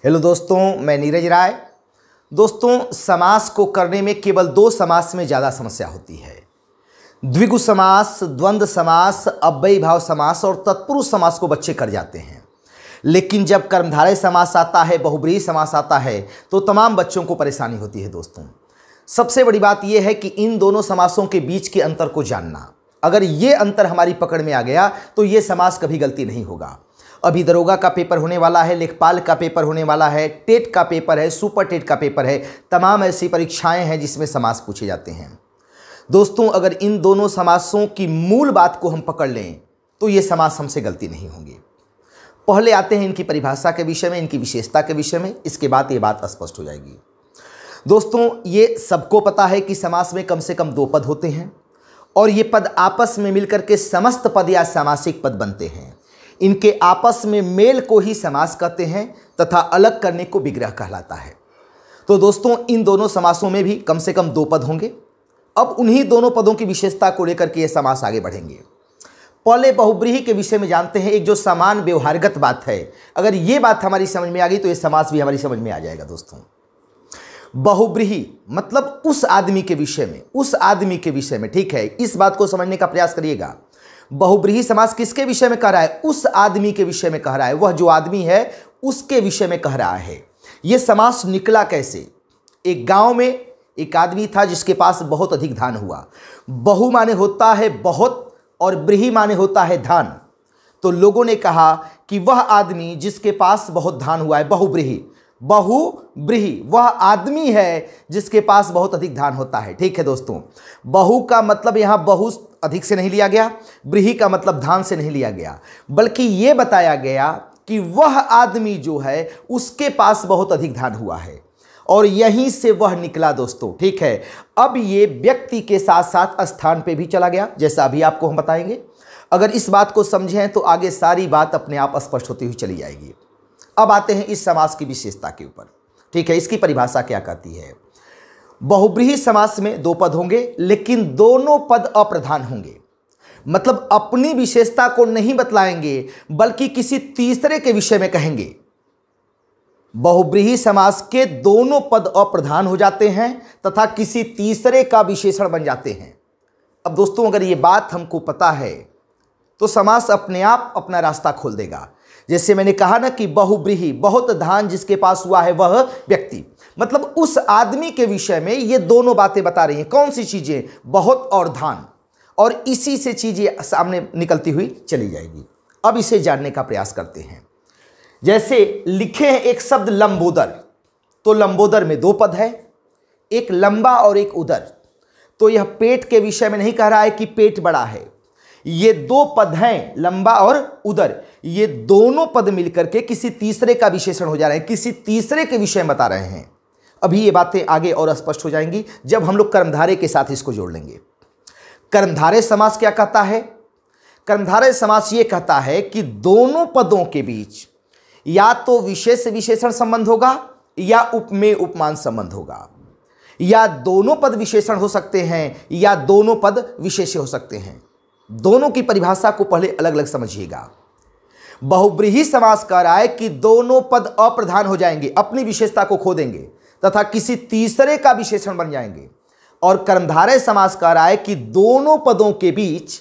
Hello दोस्तों, मैं नीरज राय। दोस्तों, समास को करने में केवल दो समास में ज़्यादा समस्या होती है। द्विगु समास, द्वंद्व समास, अव्ययी भाव समास और तत्पुरुष समास को बच्चे कर जाते हैं, लेकिन जब कर्मधारय समास आता है, बहुब्रीहि समास आता है, तो तमाम बच्चों को परेशानी होती है। दोस्तों, सबसे बड़ी बात यह है कि इन दोनों समासों के बीच के अंतर को जानना। अगर ये अंतर हमारी पकड़ में आ गया तो ये समास कभी गलती नहीं होगा। अभी दरोगा का पेपर होने वाला है, लेखपाल का पेपर होने वाला है, टेट का पेपर है, सुपर टेट का पेपर है, तमाम ऐसी परीक्षाएं हैं जिसमें समास पूछे जाते हैं। दोस्तों, अगर इन दोनों समासों की मूल बात को हम पकड़ लें तो ये समास हमसे गलती नहीं होंगे। पहले आते हैं इनकी परिभाषा के विषय में, इनकी विशेषता के विषय में, इसके बाद ये बात स्पष्ट हो जाएगी। दोस्तों, ये सबको पता है कि समास में कम से कम दो पद होते हैं और ये पद आपस में मिलकर के समस्त पद या सामासिक पद बनते हैं। इनके आपस में मेल को ही समास कहते हैं तथा अलग करने को विग्रह कहलाता है। तो दोस्तों, इन दोनों समासों में भी कम से कम दो पद होंगे। अब उन्हीं दोनों पदों की विशेषता को लेकर के ये समास आगे बढ़ेंगे। पहले बहुब्रीहि के विषय में जानते हैं। एक जो समान व्यवहारगत बात है, अगर ये बात हमारी समझ में आ गई तो ये समास भी हमारी समझ में आ जाएगा। दोस्तों, बहुब्रीहि मतलब उस आदमी के विषय में, उस आदमी के विषय में, ठीक है, इस बात को समझने का प्रयास करिएगा। बहुब्रीहि समास किसके विषय में कह रहा है? उस आदमी के विषय में कह रहा है। वह जो आदमी है उसके विषय में कह रहा है। यह समास निकला कैसे? एक गांव में एक आदमी था जिसके पास बहुत अधिक धान हुआ। बहु माने होता है बहुत और ब्रीहि माने होता है धान। तो लोगों ने कहा कि वह आदमी जिसके पास बहुत धान हुआ है, बहुब्रीहि, बहुब्रीहि, वह आदमी है जिसके पास बहुत अधिक धान होता है। ठीक है दोस्तों, बहु का मतलब यहां बहु अधिक से नहीं लिया गया, ब्रीहि का मतलब धान से नहीं लिया गया, बल्कि यह बताया गया कि वह आदमी जो है उसके पास बहुत अधिक धान हुआ है और यहीं से वह निकला। दोस्तों, ठीक है, अब ये व्यक्ति के साथ साथ स्थान पे भी चला गया, जैसा अभी आपको हम बताएंगे। अगर इस बात को समझें तो आगे सारी बात अपने आप स्पष्ट होती हुई चली जाएगी। अब आते हैं इस समास की विशेषता के ऊपर। ठीक है, इसकी परिभाषा क्या कहती है? बहुब्रीहि समास में दो पद होंगे, लेकिन दोनों पद अप्रधान होंगे। मतलब अपनी विशेषता को नहीं बतलाएंगे बल्कि किसी तीसरे के विषय में कहेंगे। बहुब्रीहि समास के दोनों पद अप्रधान हो जाते हैं तथा किसी तीसरे का विशेषण बन जाते हैं। अब दोस्तों, अगर ये बात हमको पता है तो समास अपने आप अपना रास्ता खोल देगा। जैसे मैंने कहा ना कि बहुब्रीहि, बहुत धान जिसके पास हुआ है वह व्यक्ति, मतलब उस आदमी के विषय में ये दोनों बातें बता रही हैं। कौन सी चीजें? बहुत और धान, और इसी से चीजें सामने निकलती हुई चली जाएगी। अब इसे जानने का प्रयास करते हैं। जैसे लिखे हैं एक शब्द लंबोदर, तो लंबोदर में दो पद है, एक लंबा और एक उदर। तो यह पेट के विषय में नहीं कह रहा है कि पेट बड़ा है। ये दो पद हैं, लंबा और उदर। ये दोनों पद मिलकर के किसी तीसरे का विशेषण हो जा रहे हैं, किसी तीसरे के विषय में बता रहे हैं। अभी ये बातें आगे और स्पष्ट हो जाएंगी जब हम लोग कर्मधारय के साथ इसको जोड़ लेंगे। कर्मधारय समास क्या कहता है? कर्मधारय समास ये कहता है कि दोनों पदों के बीच या तो विशेष विशेषण संबंध होगा या उपमेय उपमान संबंध होगा, या दोनों पद विशेषण हो सकते हैं या दोनों पद विशेष्य हो सकते हैं। दोनों की परिभाषा को पहले अलग अलग समझिएगा। बहुब्रीहि समास कह रहा है कि दोनों पद अप्रधान हो जाएंगे, अपनी विशेषता को खो देंगे तथा किसी तीसरे का विशेषण बन जाएंगे। और कर्मधारय समास कह रहा है कि दोनों पदों के बीच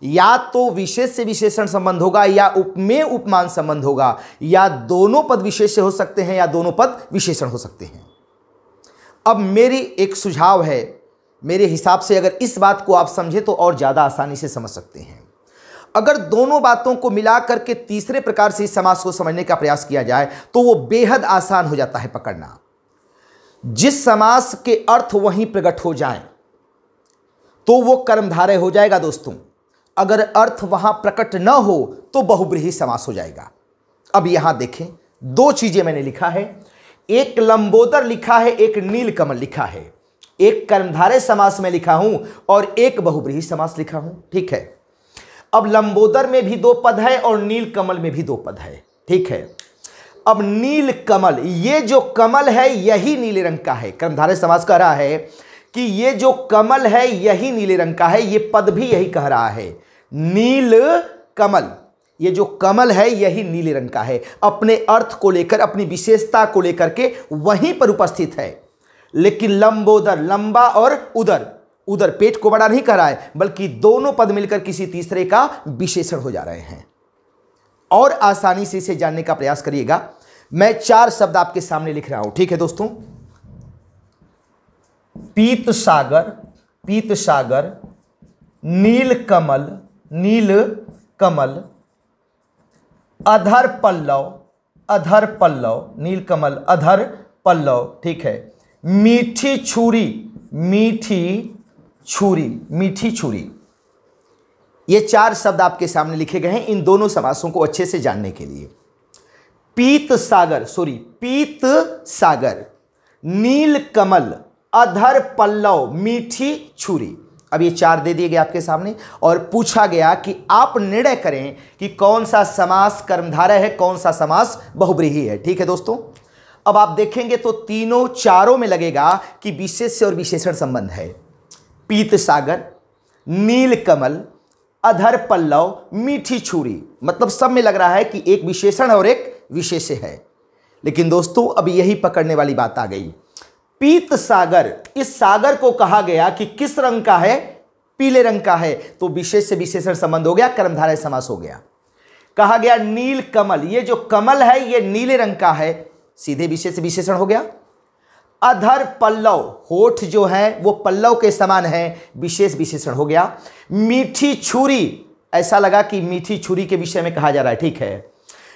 या तो विशेष से विशेषण संबंध होगा या उपमेय उपमान संबंध होगा, या दोनों पद विशेष्य हो सकते हैं या दोनों पद विशेषण हो सकते हैं। अब मेरी एक सुझाव है, मेरे हिसाब से अगर इस बात को आप समझे तो और ज्यादा आसानी से समझ सकते हैं। अगर दोनों बातों को मिला करके तीसरे प्रकार से इस समास को समझने का प्रयास किया जाए तो वो बेहद आसान हो जाता है पकड़ना। जिस समास के अर्थ वहीं प्रकट हो जाए तो वो कर्मधारय हो जाएगा। दोस्तों, अगर अर्थ वहां प्रकट न हो तो बहुब्रीहि समास हो जाएगा। अब यहां देखें, दो चीजें मैंने लिखा है, एक लंबोदर लिखा है, एक नीलकमल लिखा है। एक कर्मधारय समास में लिखा हूं और एक बहुब्रीहि समास लिखा हूं। ठीक है, अब लंबोदर में भी दो पद है और नीलकमल में भी दो पद है। ठीक है, अब नीलकमल, ये जो कमल है यही नीले रंग का है। कर्मधारय समास कह रहा है कि ये जो कमल है यही नीले रंग का है, ये पद भी यही कह रहा है, नील कमल। ये जो कमल है यही नीले रंग का है, अपने अर्थ को लेकर, अपनी विशेषता को लेकर के वहीं पर उपस्थित है। लेकिन लंबोदर, लंबा और उदर, उदर पेट को बड़ा नहीं कर रहा है, बल्कि दोनों पद मिलकर किसी तीसरे का विशेषण हो जा रहे हैं। और आसानी से इसे जानने का प्रयास करिएगा। मैं 4 शब्द आपके सामने लिख रहा हूं, ठीक है दोस्तों। पीत सागर, पीत सागर, नील कमल, नील कमल, अधर पल्लव, अधर पल्लव, नील कमल अधर पल्लव, ठीक है। मीठी छुरी, मीठी छुरी, मीठी छुरी। ये 4 शब्द आपके सामने लिखे गए हैं इन दोनों समासों को अच्छे से जानने के लिए। पीत सागर, सॉरी पीत सागर, नील कमल, अधर पल्लव, मीठी छुरी। अब ये 4 दे दिए गए आपके सामने और पूछा गया कि आप निर्णय करें कि कौन सा समास कर्मधारय है, कौन सा समास बहुब्रीहि है। ठीक है दोस्तों, अब आप देखेंगे तो तीनों चारों में लगेगा कि विशेष्य और विशेषण संबंध है। पीत सागर, नील कमल, अधर पल्लव, मीठी छुरी, मतलब सब में लग रहा है कि एक विशेषण और एक विशेष्य है। लेकिन दोस्तों अब यही पकड़ने वाली बात आ गई। पीत सागर, इस सागर को कहा गया कि किस रंग का है, पीले रंग का है, तो विशेष से विशेषण संबंध हो गया, कर्मधारय समास हो गया। कहा गया नील कमल, ये जो कमल है ये नीले रंग का है, सीधे विशेष से विशेषण हो गया। अधर पल्लव, होठ जो है वो पल्लव के समान है, विशेष विशेषण हो गया। मीठी छुरी, ऐसा लगा कि मीठी छुरी के विषय में कहा जा रहा है, ठीक है।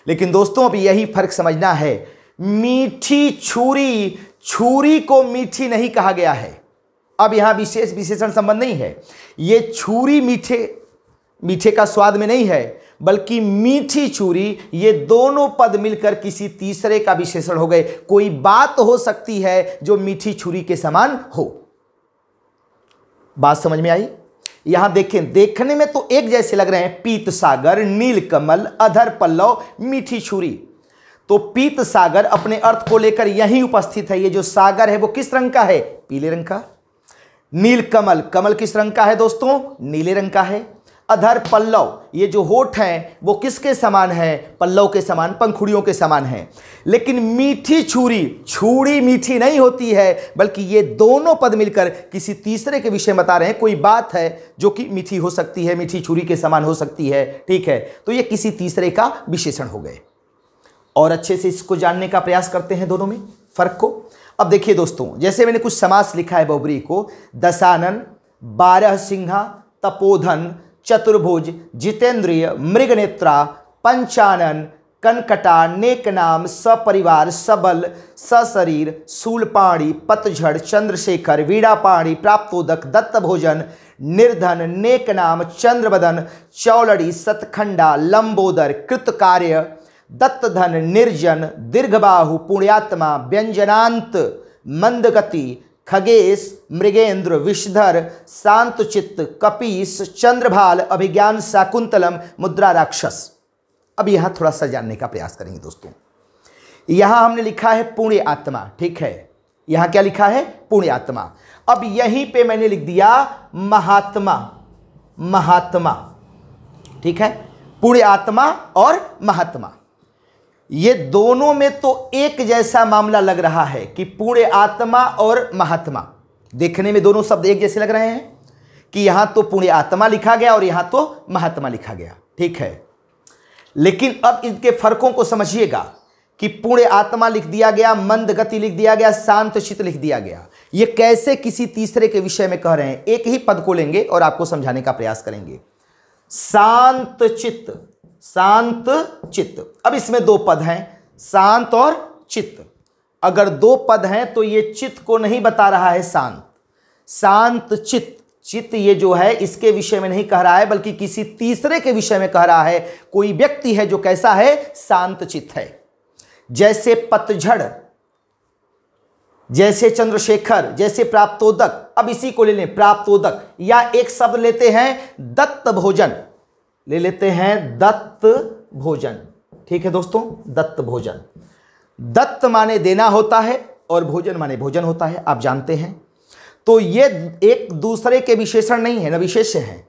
लेकिन दोस्तों अब यही फर्क समझना है। मीठी छुरी, छुरी को मीठी नहीं कहा गया है। अब यहां विशेष विशेषण संबंध नहीं है। ये छुरी मीठे का स्वाद में नहीं है, बल्कि मीठी छुरी, ये दोनों पद मिलकर किसी तीसरे का विशेषण हो गए। कोई बात हो सकती है जो मीठी छुरी के समान हो। बात समझ में आई? यहां देखें, देखने में तो एक जैसे लग रहे हैं, पीत सागर, नील कमल, अधर पल्लव, मीठी छुरी। तो पीत सागर अपने अर्थ को लेकर यहीं उपस्थित है। ये जो सागर है वो किस रंग का है, पीले रंग का। नील कमल, कमल किस रंग का है दोस्तों, नीले रंग का है। अधर पल्लव, ये जो होठ हैं वो किसके समान है, पल्लव के समान, पंखुड़ियों के समान है। लेकिन मीठी छुरी, छुरी मीठी नहीं होती है, बल्कि ये दोनों पद मिलकर किसी तीसरे के विषय बता रहे हैं। कोई बात है जो कि मीठी हो सकती है, मीठी छुरी के समान हो सकती है, ठीक है। तो ये किसी तीसरे का विशेषण हो गए। और अच्छे से इसको जानने का प्रयास करते हैं दोनों में फर्क को। अब देखिए दोस्तों, जैसे मैंने कुछ समास लिखा है बहुब्रीहि को, दशानन, 12 सिंहा, तपोधन, चतुर्भुज, जितेंद्रिय, मृगनेत्रा, पंचानन, कनकटा, नेकनाम, सपरिवार, सबल, सशरीर, शूलपाणी, पतझड़, चंद्रशेखर, वीणापाणी, प्राप्तोदक, दत्तभोजन, निर्धन, नेकनाम, चंद्रबदन, चौलड़ी, सतखंडा, लंबोदर, कृतकार्य, दत्तधन, निर्जन, दीर्घबाहु, पुण्यात्मा, व्यंजनांत, मंदगति, खगेश, मृगेंद्र, विषधर, शांतचित्त, कपीस, चंद्रभाल, अभिज्ञान, शाकुंतलम, मुद्रा राक्षस। अब यहां थोड़ा सा जानने का प्रयास करेंगे दोस्तों। यहां हमने लिखा है पुण्य आत्मा, ठीक है। यहां क्या लिखा है, पुण्य आत्मा। अब यहीं पे मैंने लिख दिया महात्मा, महात्मा, ठीक है। पुण्य आत्मा और महात्मा, ये दोनों में तो एक जैसा मामला लग रहा है कि पुण्य आत्मा और महात्मा, देखने में दोनों शब्द एक जैसे लग रहे हैं कि यहां तो पुण्य आत्मा लिखा गया और यहां तो महात्मा लिखा गया, ठीक है। लेकिन अब इनके फर्कों को समझिएगा कि पुण्य आत्मा लिख दिया गया, मंद गति लिख दिया गया, शांत चित्त लिख दिया गया। ये कैसे किसी तीसरे के विषय में कह रहे हैं? एक ही पद को लेंगे और आपको समझाने का प्रयास करेंगे। शांत चित्त, शांत चित्त। अब इसमें 2 पद हैं, शांत और चित्त। अगर 2 पद हैं तो ये चित्त को नहीं बता रहा है शांत, शांत चित्त। चित्त ये जो है इसके विषय में नहीं कह रहा है, बल्कि किसी तीसरे के विषय में कह रहा है। कोई व्यक्ति है जो कैसा है, शांत चित्त है। जैसे पतझड़, जैसे चंद्रशेखर, जैसे प्राप्तोदक। अब इसी को ले लें, प्राप्तोदक, या एक शब्द लेते हैं दत्त भोजन, ले लेते हैं दत्त भोजन, ठीक है दोस्तों। दत्त भोजन, दत्त माने देना होता है और भोजन माने भोजन होता है, आप जानते हैं। तो ये एक दूसरे के विशेषण नहीं है, न विशेष्य है।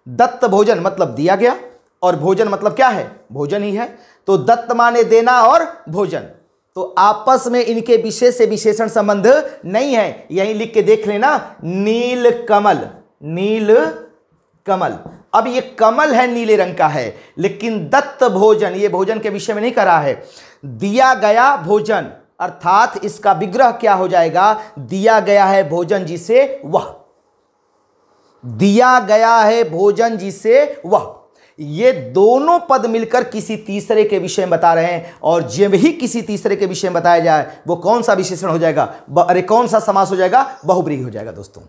दत्त भोजन मतलब दिया गया, और भोजन मतलब क्या है, भोजन ही है। तो दत्त माने देना और भोजन, तो आपस में इनके विशेष से विशेषण संबंध नहीं है। यहीं लिख के देख लेना, नील कमल, नील कमल। अब ये कमल है, नीले रंग का है, लेकिन दत्त भोजन, ये भोजन के विषय में नहीं करा है। दिया गया भोजन, अर्थात इसका विग्रह क्या हो जाएगा, दिया गया है भोजन जिसे वह, दिया गया है भोजन जिसे वह। ये दोनों पद मिलकर किसी तीसरे के विषय में बता रहे हैं, और जब ही किसी तीसरे के विषय में बताया जाए वो कौन सा विशेषण हो जाएगा, अरे कौन सा समास हो जाएगा, बहुब्रीहि हो जाएगा। दोस्तों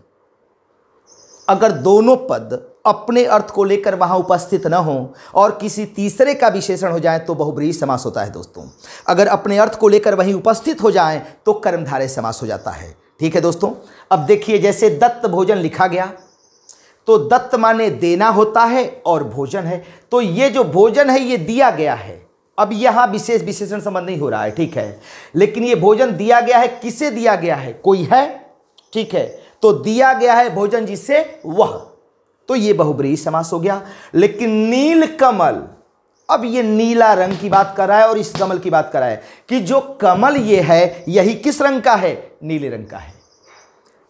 अगर दोनों पद अपने अर्थ को लेकर वहां उपस्थित न हो और किसी तीसरे का विशेषण हो जाए तो बहुब्रीहि समास होता है। दोस्तों अगर अपने अर्थ को लेकर वहीं उपस्थित हो जाए तो कर्मधारय समास हो जाता है। ठीक है दोस्तों, अब देखिए जैसे दत्त भोजन लिखा गया तो दत्त माने देना होता है और भोजन है, तो ये जो भोजन है ये दिया गया है। अब यहां विशेष विशेषण संबंध नहीं हो रहा है, ठीक है, लेकिन ये भोजन दिया गया है, किसे दिया गया है, कोई है, ठीक है, तो दिया गया है भोजन जिसे वह, तो ये बहुब्रीहि समास हो गया। लेकिन नील कमल, अब ये नीला रंग की बात कर रहा है और इस कमल की बात कर रहा है कि जो कमल ये है यही किस रंग का है, नीले रंग का है।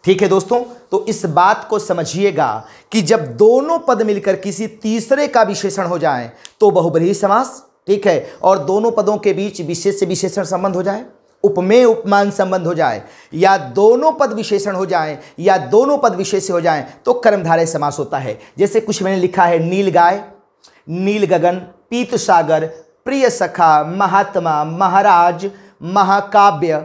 ठीक है दोस्तों, तो इस बात को समझिएगा कि जब दोनों पद मिलकर किसी तीसरे का विशेषण हो जाए तो बहुब्रीहि समास, ठीक है, और दोनों पदों के बीच विशेष से विशेषण संबंध हो जाए, उपमेय उपमान संबंध हो जाए, या दोनों पद विशेषण हो जाए या दोनों पद विशेष हो जाए तो कर्मधारय समास होता है। जैसे कुछ मैंने लिखा है, नील गाय, नील गगन, पीत सागर, प्रिय सखा, महात्मा, महाराज, महाकाव्य,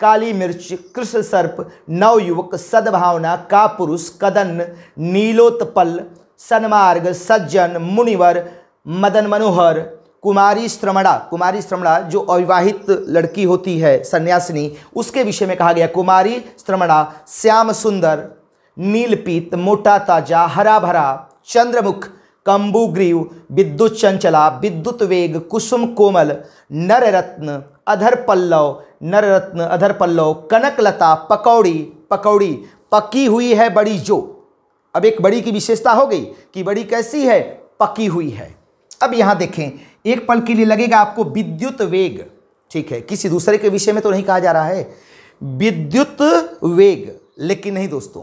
काली मिर्च, कृष्ण सर्प, नवयुवक, सद्भावना, कापुरुष, कदन, नीलोत्पल, सन्मार्ग, सज्जन, मुनिवर, मदन मनोहर, कुमारी श्रमणा, कुमारी श्रमणा जो अविवाहित लड़की होती है सन्यासिनी, उसके विषय में कहा गया कुमारी श्रमणा, श्याम सुंदर, नीलपीत, मोटा ताजा, हरा भरा, चंद्रमुख, कंबुग्रीव, विद्युत चंचला, विद्युत वेग, कुसुम कोमल, नररत्न, अधर पल्लव, नररत्न, अधर पल्लव, कनकलता, पकौड़ी, पकौड़ी, पकी हुई है बड़ी जो। अब एक बड़ी की विशेषता हो गई कि बड़ी कैसी है, पकी हुई है। अब यहां देखें, एक पल के लिए लगेगा आपको विद्युत वेग, ठीक है, किसी दूसरे के विषय में तो नहीं कहा जा रहा है विद्युत वेग, लेकिन नहीं दोस्तों,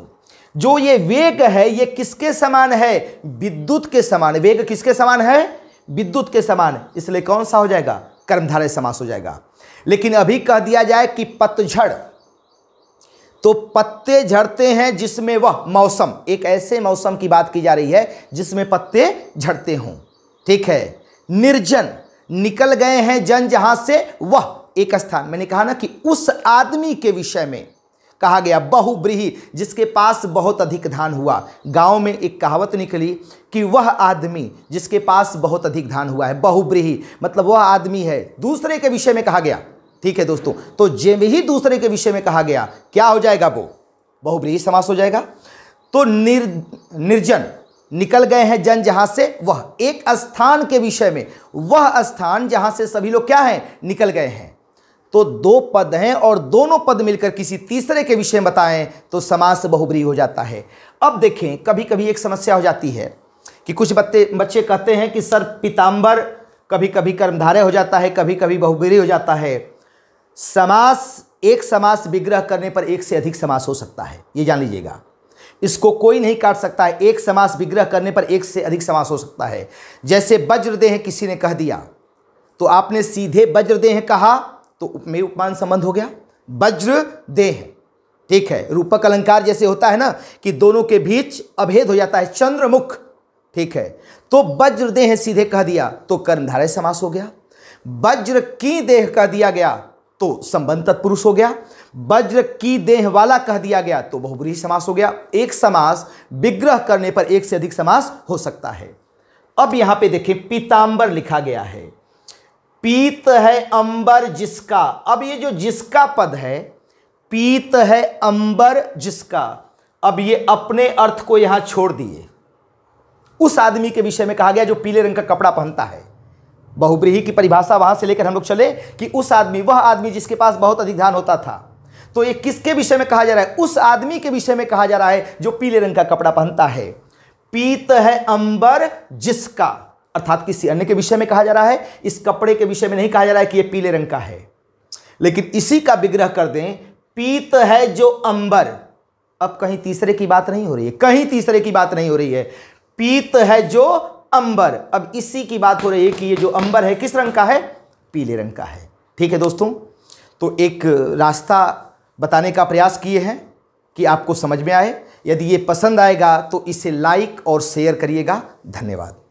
जो ये वेग है ये किसके समान है, विद्युत के समान। वेग किसके समान है, विद्युत के समान, इसलिए कौन सा हो जाएगा, कर्मधारय समास हो जाएगा। लेकिन अभी कह दिया जाए कि पतझड़, तो पत्ते झड़ते हैं जिसमें वह मौसम, एक ऐसे मौसम की बात की जा रही है जिसमें पत्ते झड़ते हों, ठीक है। निर्जन, निकल गए हैं जन जहां से वह, एक स्थान, मैंने कहा ना कि उस आदमी के विषय में कहा गया बहुब्रीहि जिसके पास बहुत अधिक धान हुआ। गांव में एक कहावत निकली कि वह आदमी जिसके पास बहुत अधिक धान हुआ है, बहुब्रीहि मतलब वह आदमी है, दूसरे के विषय में कहा गया। ठीक है दोस्तों, तो जब ही दूसरे के विषय में कहा गया क्या हो जाएगा, वो बहुब्रीहि समास हो जाएगा। तो निर्जन, निकल गए हैं जन जहां से वह, एक स्थान के विषय में, वह स्थान जहां से सभी लोग क्या हैं, निकल गए हैं। तो दो पद हैं और दोनों पद मिलकर किसी तीसरे के विषय में बताएं तो समास बहुब्रीहि हो जाता है। अब देखें, कभी कभी एक समस्या हो जाती है कि कुछ बच्चे कहते हैं कि सर पीताम्बर कभी कभी कर्मधारय हो जाता है, कभी कभी बहुब्रीहि हो जाता है। समास, एक समास विग्रह करने पर एक से अधिक समास हो सकता है, ये जान लीजिएगा, इसको कोई नहीं काट सकता है। एक समास विग्रह करने पर एक से अधिक समास हो सकता है। जैसे वज्रदेह किसी ने कह दिया तो आपने सीधे वज्रदेह कहा तो उपमेय उपमान संबंध हो गया, वज्रदेह, ठीक है। रूपक अलंकार जैसे होता है ना कि दोनों के बीच अभेद हो जाता है, चंद्रमुख, ठीक है, तो वज्रदेह सीधे कह दिया तो कर्मधारय समास हो गया। वज्र की देह कह दिया गया तो संबंध तत्पुरुष हो गया। वज्र की देह वाला कह दिया गया तो बहुब्रीहि समास हो गया। एक समास विग्रह करने पर एक से अधिक समास हो सकता है। अब यहां पे देखें, पीतांबर लिखा गया है, पीत है अंबर जिसका। अब ये जो जिसका पद है, पीत है अंबर जिसका, अब ये अपने अर्थ को यहां छोड़ दिए, उस आदमी के विषय में कहा गया जो पीले रंग का कपड़ा पहनता है। बहुब्रीहि की परिभाषा वहां से लेकर हम लोग चले कि उस आदमी, वह आदमी जिसके पास बहुत अधिक धान होता था, तो ये किसके विषय में कहा जा रहा है, उस आदमी के विषय में कहा जा रहा है जो पीले रंग का कपड़ा पहनता है। पीत है अंबर जिसका, अर्थात किसी अन्य के विषय में कहा जा रहा है। इस कपड़े के विषय में नहीं कहा जा रहा है कि यह पीले रंग का है। लेकिन इसी का विग्रह कर दें, पीत है जो अंबर। अब कहीं तीसरे की बात नहीं हो रही है, कहीं तीसरे की बात नहीं हो रही है। पीत है जो अंबर, अब इसी की बात हो रही है कि ये जो अंबर है किस रंग का है? पीले रंग का है। ठीक है दोस्तों, तो एक रास्ता बताने का प्रयास किए हैं कि आपको समझ में आए। यदि ये पसंद आएगा तो इसे लाइक और शेयर करिएगा। धन्यवाद।